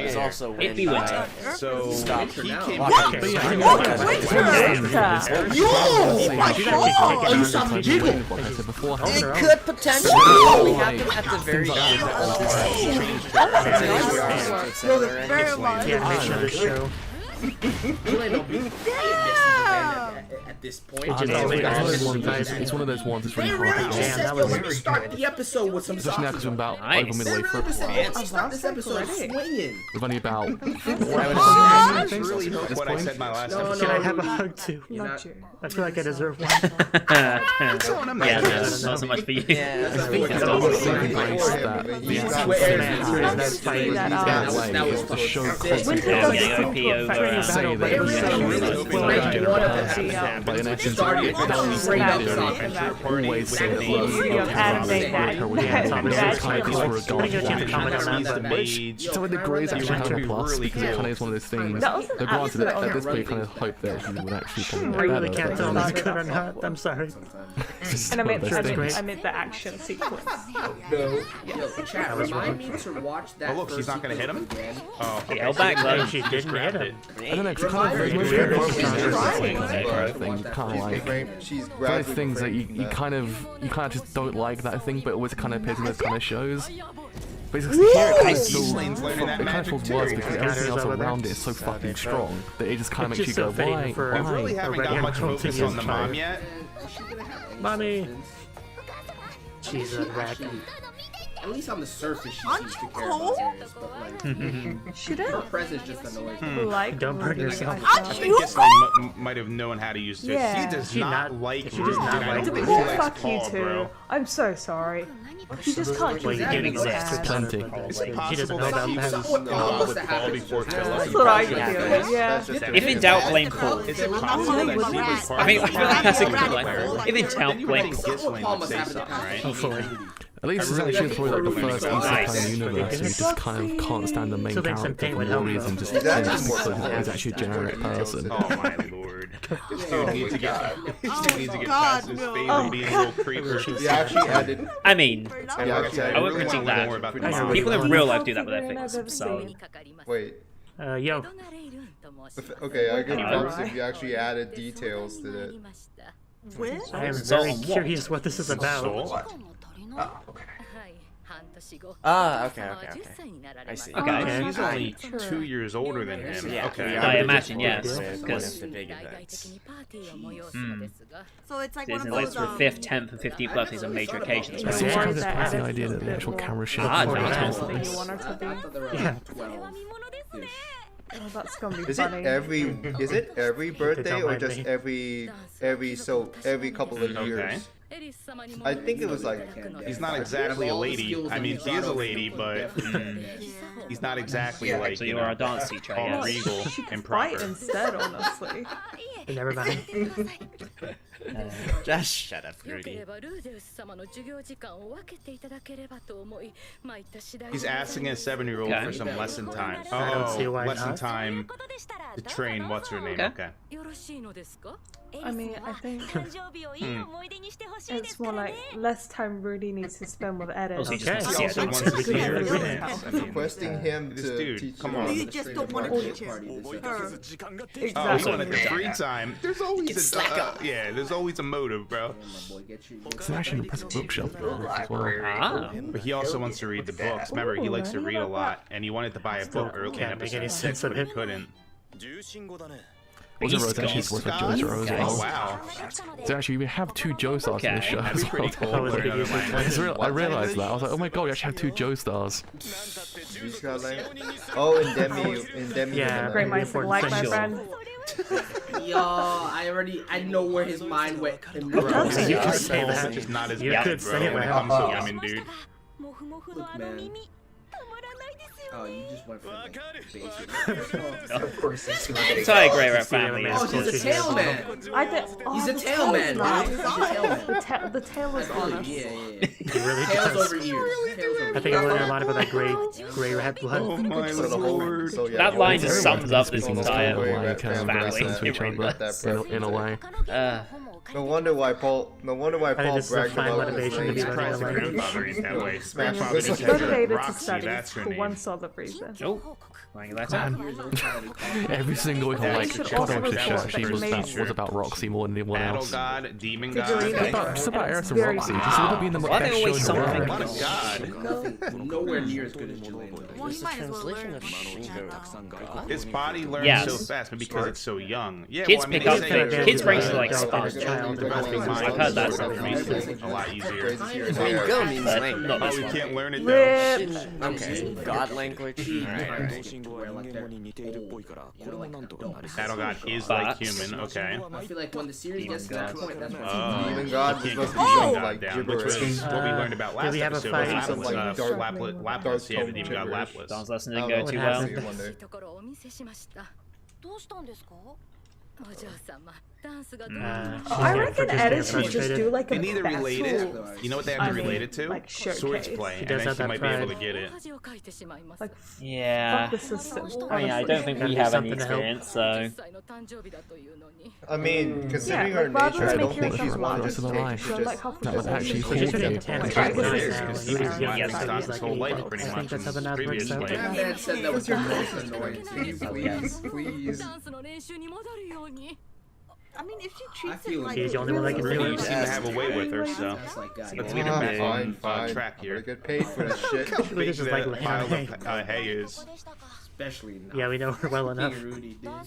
He's also It'd be winter. So he came It could potentially happen at the very end. At this point, it's one of those ones that's really hard to that was very start the episode with some especially now because we're about over midway through it. Start this episode swinging. We've only about I really hope what I said my last episode. Can I have a hug too? I feel like I deserve one. Yeah, no, not so much for you. the show but in essence, always say that so in the grades actually kind of a plus because it kind of is one of those things. But granted, at this point, you kind of hope that he would actually come I really can't tell if it's good or not. I'm sorry. And I meant the action sequence. No, chat, remind me to watch that. Oh look, she's not gonna hit him. Oh, okay. Held back though. She didn't hit him. I don't know, it's kind of thing, kind of like those things that you kind of just don't like that thing, but always kind of appears in those kind of shows. Basically, here it kind of feels worse because everything else around it is so fucking strong that it just kind of makes you go, why? I really haven't got much focus on the mom yet. Mommy! She's a rat. At least on the surface, she seems to care about Darius, but like, She her did. presence just annoys me. Like, Don't burn yourself. I think Gislin might have known how to use this. Yeah. He does not like. She does not like. Fuck you too. I'm so sorry. You just can't Well, keep you doing didn't that. exist. Plenty. She doesn't know about that. That's what I do. Yeah. If in doubt, blame Paul. Is it possible that she was part I feel like that's a good one. If in doubt, you blame think Paul. Gislin would say something, right? Hopefully. At least it's actually probably like the first isekai in the universe who just kind of can't stand the main character for no reason, just he's actually a generic person. Oh my lord. This dude needs to get past his phase of being a little creeper. I mean, I wouldn't critique that. People in real life do that with their things. So, Wait. Yo. Okay, I get props if you actually added details to it. I am very curious what this is about. Okay. Okay. I see. okay. She's only 2 years older than him. Yeah. Okay. I imagine, yes. Because Because the big events. So it's like one it's of relates those. to the 5th, 10th, and 15th birthdays on major occasions. It's Right? kind of this crazy idea that the actual camera should Ah, be nice. That you want her to be. Yeah. Oh, that's gonna be Is funny. it every birthday or just every couple of years? I think it was like He's not exactly a lady. I mean, he is a lady, but he's not exactly like, So you are a dance teacher, I all guess. regal and Fight proper. instead, honestly. Never mind. Just shut up, Rudy. He's asking a 7-year-old Okay. for some lesson time. I don't see why lesson not. time to train. What's her name? Okay. I mean, I think it's more like less time Rudy needs to spend with Edit. Also, he Okay. just He wants to also see wants to it. see her Good dance. house. I mean, requesting him this to dude, teach come you on. You just don't want to teach her. Exactly. Also, in the free time, there's always there's always a motive, bro. It's actually an impressive bookshelf as well. Ah. But he also wants to read the books. Remember, he likes to read a lot, and he wanted to buy a book early in Can't make any episode sense 6, of but he it. couldn't. Also, it's actually worth with Joestar as Oh well. wow. So actually, we have 2 Joestars in this show That'd as be pretty well. cool. That was a Learn big another language. I realized that. I was like, oh my god, we actually have 2 Joestars. Oh, and Demi. Yeah. Great minds think alike, my friend. Yo, I know where his mind went. Bro, You you could could say that. just not as You bad, could bro, say when it that. comes to women, dude. Look, man. Oh, you just went for the basic. Of course, it's So I agree with family. Oh, he's a tail man. He's a tail man, bro. He's a tail man. The tail is on us. Yeah. He really Tails does. over ears. I think I learned a lot about that gray red blood. Oh my lord. So, yeah, That line just Everyone sums up this speaking entire kind of like family. to each other in a way. No wonder why Paul. No wonder why Paul this is a bragged fine about his motivation to be language. learning a language. Grandfather is that way. Smash Grandfather this. just Motivated to Roxy, study that's her for name. one solid reason. Oh, lying that Man, time. every single like should God also watch this report show. She was that- about Roxy more than anyone Battle else. God, Demon Did God. you read it? Just about Eris and Very Roxy. good. Just would be in the Why are they best always show in the something? world. What a god. Nothing, nowhere near as good as Jelaine. Well, he might as well learn. His body learns Yes. so fast, but because it's so young. Yeah, Kids well, I mean, pick up, they say kids' brains are uh, like dog sponge. as a child. developing I've minds heard that is stuff. a lot easier. Go means But language. not Oh, this we one. can't learn it though. Rip. Okay, God language. Alright. Battle God is like human, okay. I feel like when the series gets to that point, that's when Oh, Demon God you was can't supposed keep to be God like down, which was gibberish. what we learned about last we have a episode. fight? Lapless, Some, like, dark- Lapless, yeah, the dark demon god gibberish. Lapless. Don's lesson I didn't don't go know, too we'll well. see one day. どうしたんですか？ I reckon Edison should just do like a And either related, battle. you know what they have to relate it to? like, Swords showcase. play, and does then have she that might be able to pride. get it. Like, Yeah. fuck the system. I mean, I don't think we Gotta do have any something to help. experience, so. I mean, considering Yeah, her like, nature, I rather don't make think yourself she's one large. just So to like, take. So She like just half That would actually So she's hold been you. intense Like, right Because now. he's He's got young, stopped so his he's whole like life 8. pretty I much think that's how in the math previous works out. life. that man said that was your most annoying. Please. I mean, if she I treats it feel like She's the only one that can do Rudy it. seems to have a way with her, so That's like God. let's get him back on track I'm gonna here. get paid for that shit. How big This is like that pile of hay is. Especially not. Yeah, we know her well enough. King Rudy, dude. Yeah.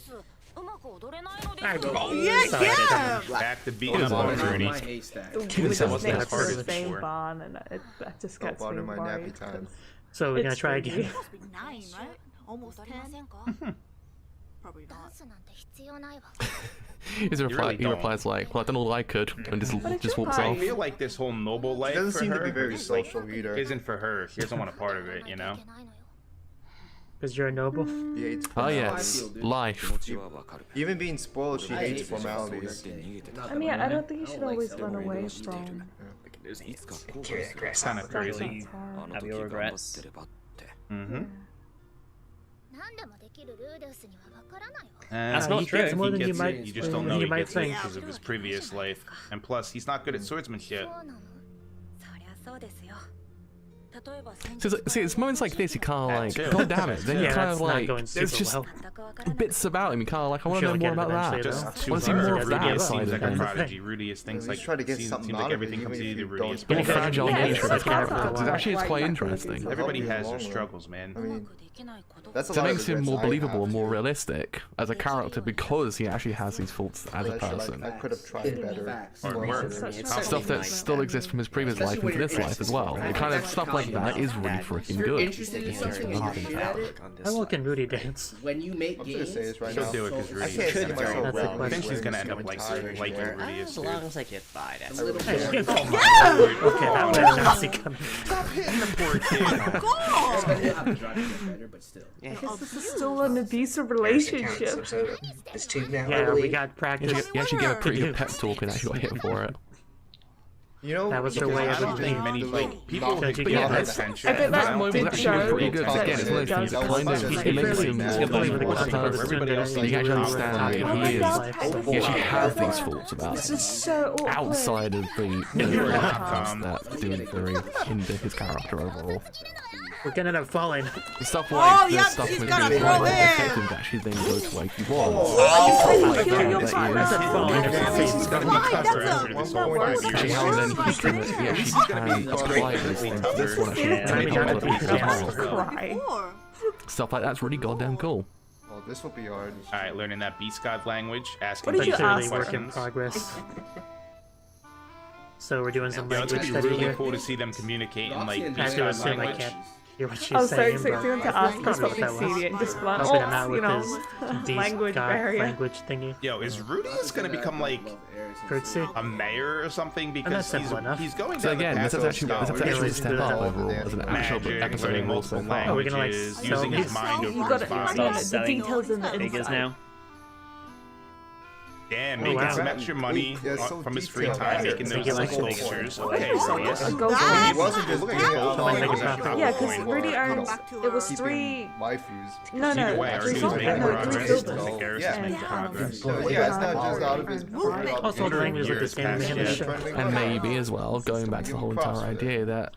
Back to beating He up doesn't on want to. Rudy. My haystack. The Dude, weirdest that was names that for hard the same before. bond, and that just Don't gets bother me my worried. nappy time. So we're gonna It's try tricky. again. must be 9, right? Almost 10. Probably not. He really don't. replies like, well, I done all I could, and just walks I off. feel like this whole noble life She doesn't for seem her to be very is, like, social either. isn't for her. She doesn't want a part of it, you know? Because you're a noble. She hates Oh formalities. yes, life. Even being spoiled, she hates formalities. I mean, I don't think you should always run away from Kind of crazy. That's hard. Have your regrets. Mm-hmm. That's not he true. gets more than He you gets might. it. You just don't know you he might gets it think. because of his previous life. And plus, he's not good at swordsmanship. So it's moments like this you kind of like, too. god damn it. Then you Yeah, kind that's of not like, going there's super just well. bits about him. You kind of like, I want to She'll know more get it about that. eventually, Just though. to Wanna see her, more of that Rudy side seems of like a him. prodigy. Rudy is At things least like try to get seems something like out of it, everything even comes if easy you to Rudy. don't It's The pretty get it. fragile Yeah, nature of his it's not character. that Actually, it's wide, quite like, interesting. so Everybody Probably has their long run. struggles, man. I mean, that's a So it lot of makes him regrets more I believable have. and more realistic as a character because he actually has these faults as a I should- person. I could have tried better. Facts. Hard work. Stuff that still exists from his previous life into this life as well. It kind of stuff like that is really freaking If you're good. interested in something and you're good at it, How well can Rudy dance? when you make I'm gonna games, say this right She'll now. do it because I Rudy can't is see very myself That's the wrong. I think she's question. gonna end up like liking Rudy is As long as I get by, that's a little Hey, bit. she's- Oh Okay, that was a Nazi coming. Stop hitting the poor kid. But you'll have to drive to get better, but still. I guess this is still an abusive relationship. Yeah, we got practice. He actually gave a pretty good pep talk and actually got hit for it. You know, That was her way I of don't think many the like people Don't think you they get have it? attention. I bet That that moment did was actually show pretty good because that again, it's one of those things that kind of it makes him more believable as a person. Everybody else You actually understand that Oh my he God. is. He actually has these faults about This him is so awkward. outside of the past that do very hinder his character overall. We're gonna end up falling. Stuff like the yeah, stuff he's with gonna his throw life him. affected him to actually then go to where he was. Oh, Like, killing your that partner. is- That's falling. He's gonna be tougher after this whole 5 years. Actually, how then he can apply those things to this one actually Yeah, to make I mean, it that'd be as well. Cry. Stuff like that's really goddamn cool. Oh, this will be hard. All right, learning that beast god language, asking What did you people ask Clearly for? work in progress. So we're doing some Yeah, it's language gonna be study really here. cool to see them communicate in like I I beast have to god assume I language. can't hear what she's Oh, so saying. it's going to ask us what we see and just blunt, Helping him out oh, with you know, his language barrier. language thingy. Yo, is Rudy just gonna become like Curtsy. a mayor or something? Because that's simple enough. he's going So down the again, path this is of actually scholars. a step up Yeah. overall as an actual Magic, episode learning of multiple so far. Oh, we're gonna, like, languages, sell using his these? mind You over gotta his body. Start the selling details in the figures inside. now. Again, making some extra money from his free time, making those fixtures. Okay, so yes. He wasn't just doing it. Yeah, because Rudy owns. It was 3 waifus. No, Either way, three Arzu's making buildings. progress. Yeah, it's not just out of his. Also, the language of this game is in the show. And maybe as well, going back to the whole entire idea that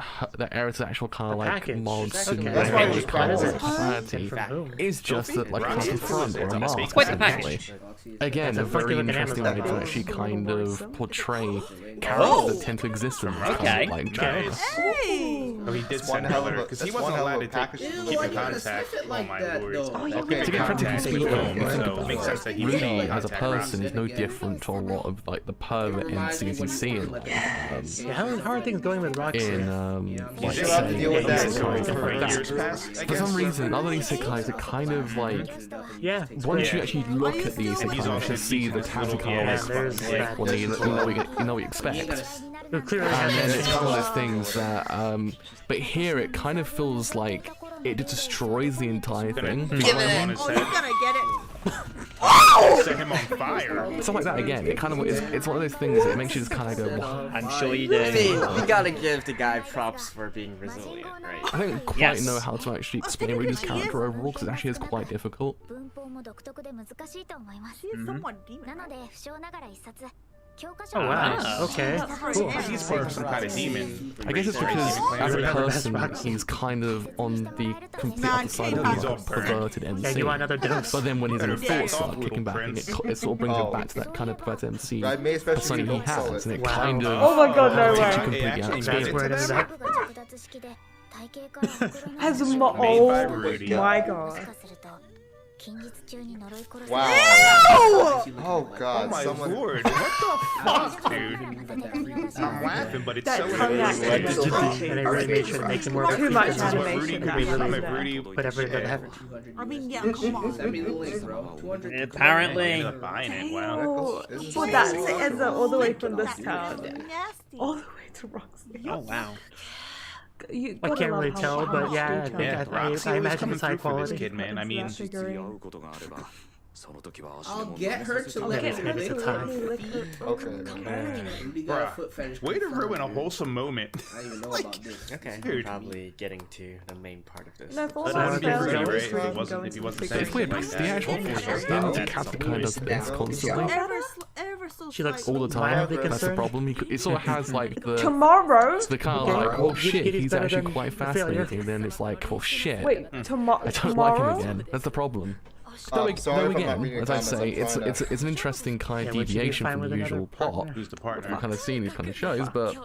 Aerith's actual kind of like mod That's kind of personality is just that like a front or a mask. Quite the package. Again, a very interesting way to actually kind of portray characters that tend to exist in this kind of like genre. Oh, he did send her because he wasn't allowed to keep in contact. Oh my lord. Okay, to get practically speaking, so it makes sense that Rudy as a person is no different to a lot of like the pervert NCs you see in like, how are things going with Roxy? like for some reason, other isekais are kind of like once you actually look at the isekais, you should see the tabs and kind of like well, you know what you expect. And then it's one of those things that, but here it kind of feels like it destroys the entire thing. You're gonna get it. Set him on fire. Stuff like that again. It kind of it's one of those things that makes you just kind of go. Wow. I'm sure you did. We gotta give the guy props for being resilient, right? I don't quite know how to actually explain Rudy's character overall because it actually is quite difficult. She is somewhat demon. Oh wow, okay, cool. He's some kind of demon. I guess it's because as a person, he's kind of on the complete opposite side of being a perverted MC. Yeah, you want another dose? But then when he's in the force, start kicking back, and it sort of brings him back to that kind of perverted MC persona he has, and it kind of Oh my god, no way. completely out of That's where it ended up. Has oh my god. Wow. Oh god. Oh my lord. What the fuck, dude? I'm laughing, but it's so And it really made sure to make it more of a Too much this is what animation. whatever it does. I mean, yeah, come on. Send me the link, bro. 200. Apparently. buying it. Wow. Oh, well, that's it ends up all the way from this town. Nasty. All the way to Roxy. Oh wow. You I can't really tell, but yeah, I think I imagine it's high quality. Kid, man. I mean, I'll get her to let me lick her. Rudy got a foot fetish. way to ruin a wholesome moment. I don't even know about this. Okay, Dude. probably getting to the main part of this. No, for But all that'd be my Rudy, spells, right? it's If he wasn't It's saying weird like because that. the actual Captain kind of does this constantly. Ever so She looks All the time. mildly That's the concerned. problem. It sort of has like the Tomorrow? kind of like, oh shit, Giddy's he's better actually than quite failure. fascinating. Then it's like, oh shit, Wait, I tomorrow? don't like him again. That's the problem. Though again, as I say, it's an interesting kind of Yeah, would you be deviation fine from with the another usual plot. partner? Who's the We've partner? kind of seen these kind of shows, but Do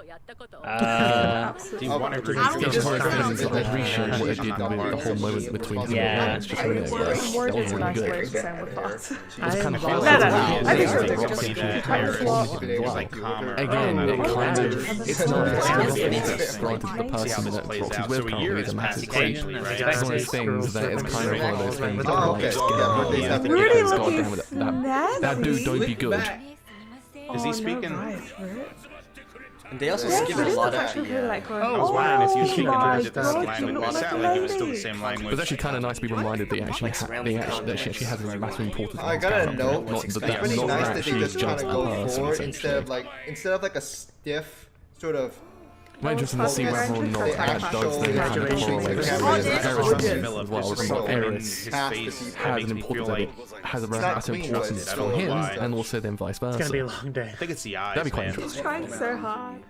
you want to it's just one of those things that I appreciate what they did with the whole moment between him and Lance just a minute ago. That Word was is a really nice way good. of saying with us. It was kind of No, feels no, no. I think like it's Roxy just- should I just want- Again, it kind of it's not one of those things that's granted the person that plays Roxy's out. with So a currently year is a has massive passed creep. occasionally, right? It's one of those things that is kind of one of those things that Oh, like, okay. Rudy God looking damn it, that dude don't be good. Is he Oh, speaking? no, right, right. And they also Yes, skip Rudy's a lot actually of really like going, I was wondering if he was speaking my in a different God, language, you but look it like a sounded like he was still the lady. same It language. was actually kind of nice to be reminded that she has a massive importance. I gotta note, not it's that really not nice that that she they is just kind just of a go person forward essentially. instead of like a stiff sort of. I'm interested to see whether or not that does then kind of correlate with Eris as well. Eris has an importance, has a massive importance for him, and also then vice versa. It's gonna be a long day. I think it's the eyes, That'd be quite man. interesting. Trying so hard.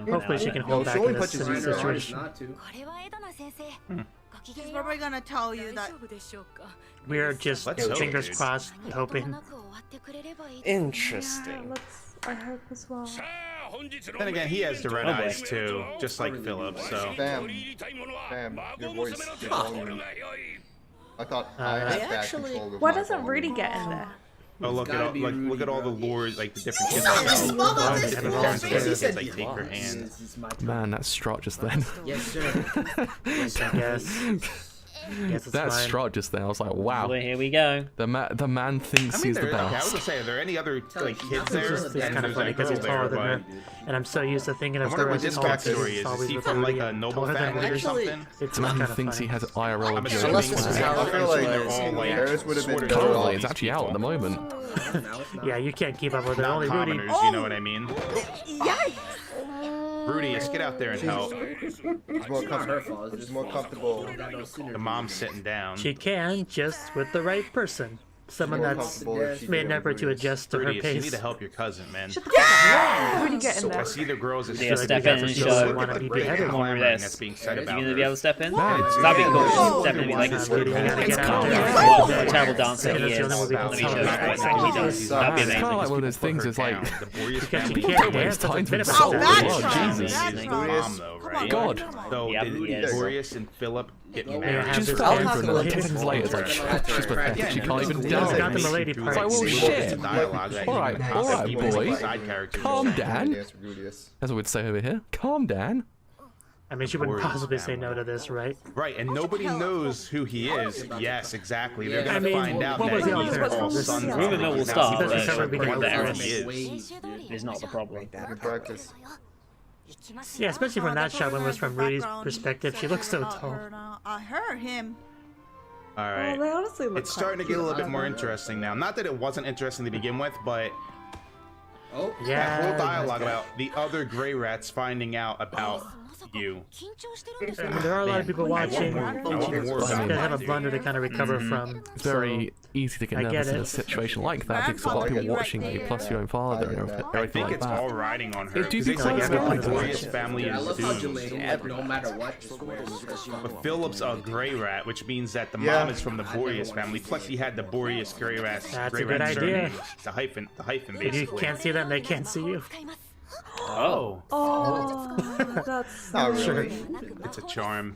Hopefully she can hold back in this situation. Not to. He's probably gonna tell you that. We're just Let's hope, fingers dude. crossed, hoping. Interesting. I hope as well. Then again, he has the red eyes too, just like Philip. So Bam. Bam. Your voice. Your volume. I thought I had bad control of Why my doesn't volume. Rudy get in there? oh look at all, look at all the lores, like the different kids. Like take her hand. Man, that strut just then. Yes, sir. I guess. Yes, it's That fine. strut just there, I was like, wow. Well, here we go. The man thinks he's the Okay, I was best. gonna say, are there any other like kids there? It's kind of funny because he's taller than her, and I'm so used to thinking I of wonder her what as his tall. backstory is. Is Always he with from like Rudy a and noble taller than family or Rudy. something? It's The man kind who of thinks funny. he has IRL I'm ability. Unless this is how I feel like they're all like theirs would have been sort of better Totally, off. it's actually out at the moment. Yeah, you can't keep up with her. Only Rudy. non-commoners, you know what I mean? Rudius, get out there and help. It's more comfortable. It's more comfortable. The mom's sitting down. She can, just with the right person. Someone More that's comfortable if she made did an effort to Rudius. adjust to her Rudius, you need pace. to help your cousin, man. Rudy, get in I there. see the girls as Yeah, like step we in got and to show. show Look wanna at the be great beheaded. clamoring This. that's being Are said you about gonna be able to step in? Man, That'd be cool. Oh, Definitely like Just kidding, you gotta get out calm. there. what a terrible dancer he That's the is. only way we Let can me show tell you her. what he does. That'd be It's kind of amazing. like one of those things, it's like, the Boreas Because family. she can't Don't waste dance, that's a time bit of to a insult sad the Lord, thing. Jesus. Is the mom though, right? God. So Yeah, did yes. Boreas and Philip get Yeah, married? have She's this fell dance for and him, the 10 ladies- seconds later, it's like, she's pathetic, she can't even It's dance. not the milady part. It's like, well, shit. Alright, boy. Calm down. Yes, Rudius. As I would say over here. Calm down. I mean, she wouldn't Boreas possibly say family. no to this, right? Right, and nobody knows who he is. Yes, exactly. They're gonna I mean, find out what that was the he's alternative? all This- sons. Rumor mill will start, Because but he's never been what able the to Eris dance. is not the problem. Good practice. Yeah, especially from that shot when it was from Rudy's perspective. She looks so tall. Her, him. All Oh, right. they honestly look It's starting to get a little bit more interesting now. Not that it wasn't interesting to begin with, but Oh, that whole Yeah. dialogue about the other gray rats finding out about you. I mean, there are a lot of people watching. I want more She's about gonna have a you. blunder to kind of recover from. It's very easy to get I nervous get in a it. situation like that because a lot of people watching you, plus your own father and I everything think like it's all that. riding on her. It do Because be it's like close, every though. Boreas family I is love how doomed. Jelena, like, no matter what, just swears that she But Philip's a gray rat, which means that the Yeah. mom is from the Boreas family. Plus, he had the Boreas gray rat. That's gray a good rat idea. surname. The hyphen If you basically. can't see them, they can't see you. Oh, Oh, that's Not Sure. really. it's a charm.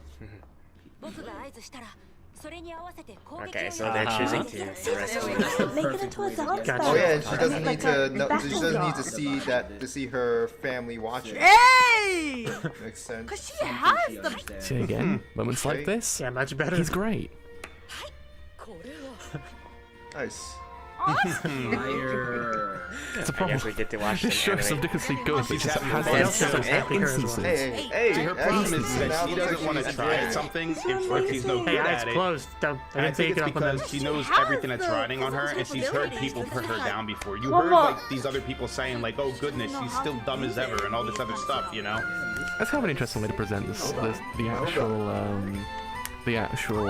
Okay, so they're choosing to rescue her. Make it into a dance Gotcha. Oh yeah, and she battle. doesn't need Like to. a No, battle she doesn't need to dance. see that to see her family watching. Hey! Makes sense. Cause she has the. See again, moments like this, Yeah, much better. he's great. Nice. Fire. It's a I problem. guess we get to watch This show them is anime. ridiculously good, but She's just having has fun. like Else doesn't happy her as well. instances. Hey, See, her problem is that now she doesn't want to she's try yeah. something if she's no Hey, good eyes at it. closed. Don't. I And I didn't say you think could it's open them. because she knows everything that's riding on her, and she's heard people put her down before. You One heard more. like these other people saying like, "Oh goodness, she's still dumb as ever," and all this other stuff, you know? That's kind of an interesting way to present this, the actual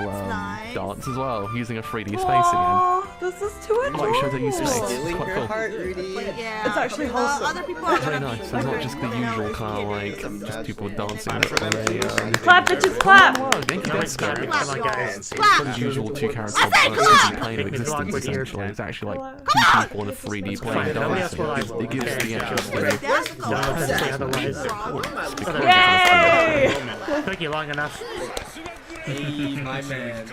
dance as well, using a 3D space again. Oh, this is too Like shows that you adorable. space. It's Stealing quite her cool. heart, Rudy. Yeah. It's actually wholesome. Other people are It's very gonna nice. be It's not like, just the you know, usual kind of like kidding. just people dancing I'm sure on that's a Clap, bitches, clap! thank you, No, that's it's not. scary. Come on, guys. The usual two character plane of Make me existence belong with you. essentially. It's actually like two people in a 3D plane Fine, nobody else dancing. will. I will. It gives Okay. the actual Break down the Don't let them say otherwise. Yay! Took you long enough. Hey, my man.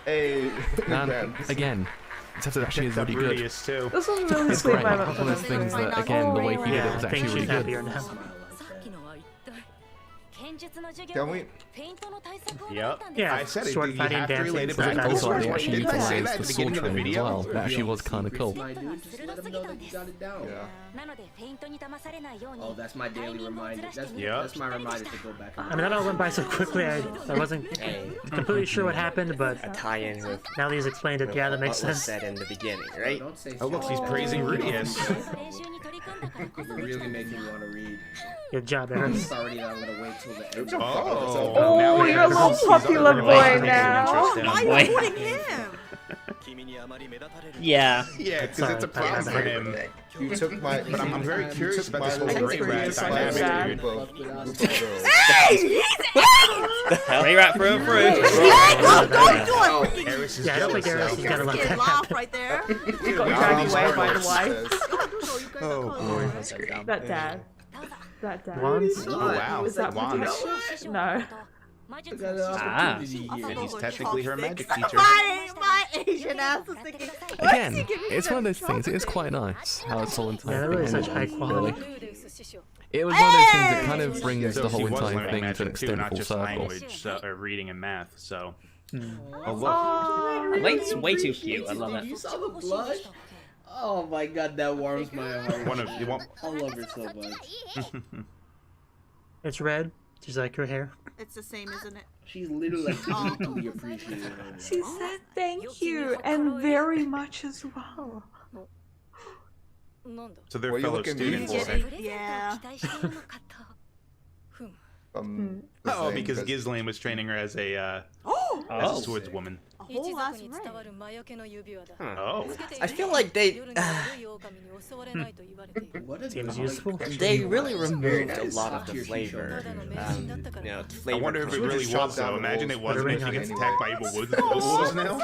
Hey, And man. again, this episode actually is really good. Rudius too. This was really It's sweet great. moment One for of those me. things that, again, the way he did it Yeah, was I think actually she's really good. happier now. Can we? Yep. Yeah, I said it. short You fighting, have to dancing, relate it stuff back like to Also, that. they actually Didn't I say utilized that at the the sword beginning of the training as video? well. That actually was kind of cool. My dude, just let him know that you got it down. Yeah. Oh, that's my daily reminder. Yep. That's my reminder to go back. I mean, that all went by so quickly, I wasn't Hey, completely sure what happened, but a tie-in with now that he's explained it, yeah, that makes what was sense. said in the beginning, right? Don't say Oh look, she's praising Rudius. You really make me want to read. Good job, I'm Eris. sorry that I'm gonna wait till the end. Oh, Oh, now we you're have a little these popular other boy relationships now. interesting. Why are Wait. you putting him? Yeah. Yeah, because it's a problem for him. You took my. But I'm very curious about this whole I guess gray rat Rudius might be dynamic, sad. dude. Hey, he's Ray rat through and through. don't do it. Eris is Yeah, I don't think jealous Eris now. is gonna let Kid that laugh happen. right there. You got dragged away by the wife. Oh boy. That dad. That dad. Wands? Oh wow, Is that wands. protection? No. Ah. And he's technically her magic teacher. My Asian ass is thinking. Again, it's one of those things. It is quite nice how it's all Yeah, entirely. they're really such high quality. It was one of those things that kind of brings So the she whole was entire learning thing to magic an too, extent not full just circle. language or reading and math. So. Oh, look. Late's way too cute. I love Did it. you saw the blush? Oh my god, that warms my heart. I love her so much. It's red, just like her hair. It's the same, isn't it? She's literally like deeply appreciated. She said thank you and very much as well. So they're What are you fellow looking students. beautiful? Yeah. Oh, because Ghislaine was training her as a swordswoman. A whole ass ring. Oh. I feel like they Seems useful. they really removed a lot of the flavor. You know, the I flavor. wonder if it really was though. Imagine it wasn't if she gets Anyway. attacked by evil wolves now.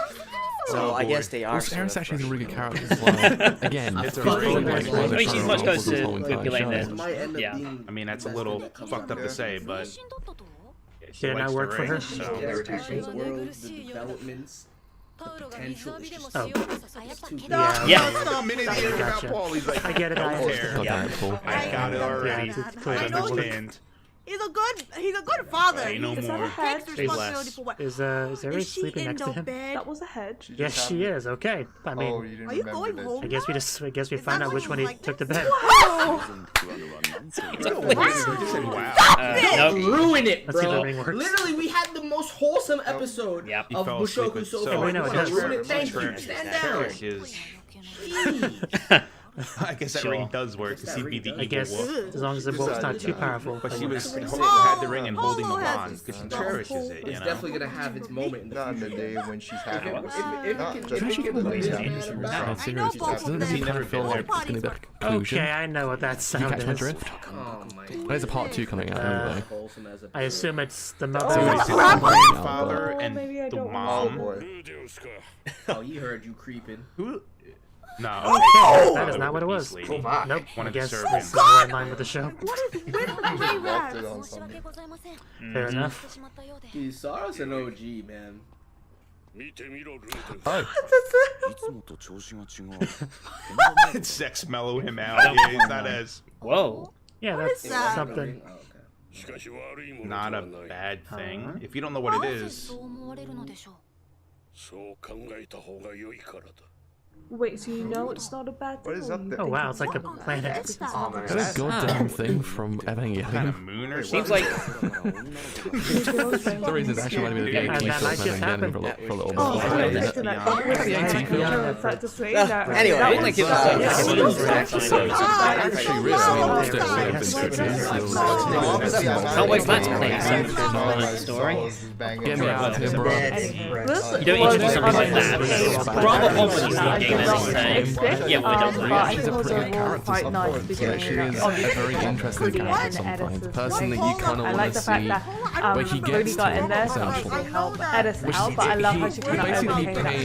So I boy. guess they are. Also, Eris sort actually of is a really good character as well. Again, It's a probably really like good one of the I mean, she's stronger much roles of closer the to whole entire Ghislaine show. than- Might end up Yeah. being I mean, that's a little fucked up to say, but she Did it not likes work the for ring, her? so. the character's world, the developments, the potential is just Oh. too good. Yeah. The minute he heard about Gotcha. Paul, he's like, I get it, I don't understand. care. Got that, Paul. I got it already. Yeah, it's clear. I I know understand. He's a good father. Say no He more. takes Is- responsibility for what. Is Is Eris she sleeping in next to the him? bed? That was a head. Yes, she is. Okay. I mean, Oh, you didn't Are you remember going this. home? I guess we Is find that out what which you one he like took to this? bed. Wow. Nope. Ruin it, Let's see if the bro. ring works. Literally, we had the most wholesome episode Yep. He of fell asleep Mushoku with so so far. we know it You does. ruined it. Thank you. Cherish Stand down. is. Jeez. I guess that Sure. ring does work to see be the I evil guess wolf. as long as the wolf's not too powerful. But she was Oh, had the ring and holding the Polo has wand because she stuff. cherishes it, you It's know. definitely gonna have its moment in the Not on the future. day when she's happy. If it Not can- just if it Actually, can it release is that interesting. in the It's back. not serious. both of Doesn't them. it kind of feel like it's going to be a conclusion? Okay, I know what that You sound catch my is. drift? Oh my There's a part 2 coming out anyway. wholesome as a I assume it's the So mother. it's Oh, the Grandfather Oh, and maybe I the don't Oh mom. boy. Oh, he heard you creeping. No. Okay, that is not what it was. Lady. Nope. One I of the guess servants. this is more in line with the show. What is with the Walked rats? it on something. Fair enough. Dude, Sara's an OG, man. Oh, Sex mellow him out. Yeah, he's not as Whoa. Yeah, that's is that? something. Oh, okay. not a bad thing. If you don't know what it is, Wait, so you know it's not a bad thing? What is or up you there? Oh think wow, it's it's like a not? planet. Oh my is that a goddamn thing from kind of Evangelion? moon or Seems something. like The reason it's actually reminded me of the Yeah, 80s that film might just Evangelion happen. for a little bit. Oh, I Wasn't didn't it? expect that. Beyond. With the Yeah, IT film. film, it's like to say that. Anyway, that I was think it's so- yeah, yeah, it's it a was good actually episode. so Actually, really, I mean, it's still been scripted, so Honestly, I'm Can't wait for that to not- play out. I'm There's more in the story. Get me out of here, bro. You don't introduce something like that. Rather odd when you see a game anything. Yeah, we don't. But I She's think a it was pretty overall character quite nice sometimes. because She is a very interesting character sometimes. A person that you kind of I want like to the fact see that where he Rudy gets got in to, there to essentially. actually help Edison Which out, but I love how she kind of basically overcame that.